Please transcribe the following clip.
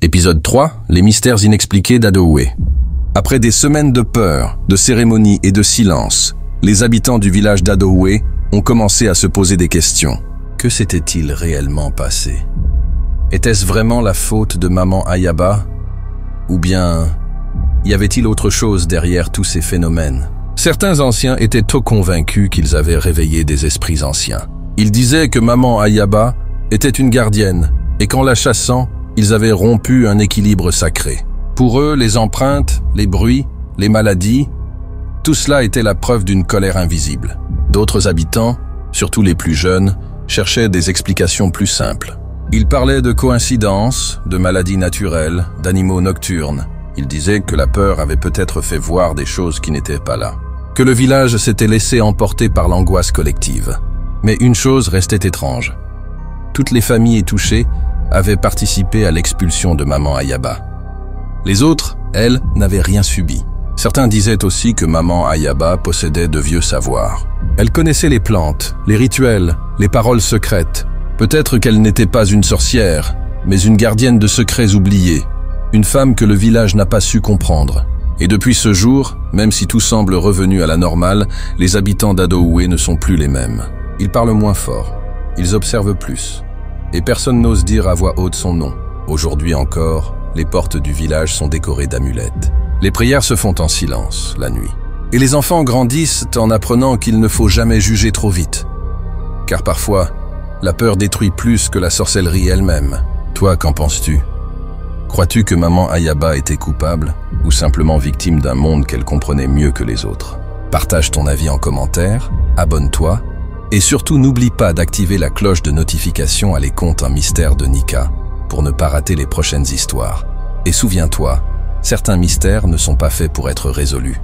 Épisode 3, les mystères inexpliqués d'Adowe. Après des semaines de peur, de cérémonies et de silence, les habitants du village d'Adowe ont commencé à se poser des questions. Que s'était-il réellement passé? Était-ce vraiment la faute de maman Ayaba? Ou bien y avait-il autre chose derrière tous ces phénomènes? Certains anciens étaient tôt convaincus qu'ils avaient réveillé des esprits anciens. Ils disaient que maman Ayaba était une gardienne et qu'en la chassant, ils avaient rompu un équilibre sacré. Pour eux, les empreintes, les bruits, les maladies, tout cela était la preuve d'une colère invisible. D'autres habitants, surtout les plus jeunes, cherchaient des explications plus simples. Ils parlaient de coïncidences, de maladies naturelles, d'animaux nocturnes. Ils disaient que la peur avait peut-être fait voir des choses qui n'étaient pas là. Que le village s'était laissé emporter par l'angoisse collective. Mais une chose restait étrange. Toutes les familles touchées avaient participé à l'expulsion de maman Ayaba. Les autres, elles, n'avaient rien subi. Certains disaient aussi que maman Ayaba possédait de vieux savoirs. Elle connaissait les plantes, les rituels, les paroles secrètes. Peut-être qu'elle n'était pas une sorcière, mais une gardienne de secrets oubliés. Une femme que le village n'a pas su comprendre. Et depuis ce jour, même si tout semble revenu à la normale, les habitants d'Adowe ne sont plus les mêmes. Ils parlent moins fort, ils observent plus. Et personne n'ose dire à voix haute son nom. Aujourd'hui encore, les portes du village sont décorées d'amulettes. Les prières se font en silence, la nuit. Et les enfants grandissent en apprenant qu'il ne faut jamais juger trop vite. Car parfois, la peur détruit plus que la sorcellerie elle-même. Toi, qu'en penses-tu? Crois-tu que maman Ayaba était coupable ou simplement victime d'un monde qu'elle comprenait mieux que les autres? Partage ton avis en commentaire, abonne-toi et surtout n'oublie pas d'activer la cloche de notification à Les Contes un mystère de Nika pour ne pas rater les prochaines histoires. Et souviens-toi, certains mystères ne sont pas faits pour être résolus.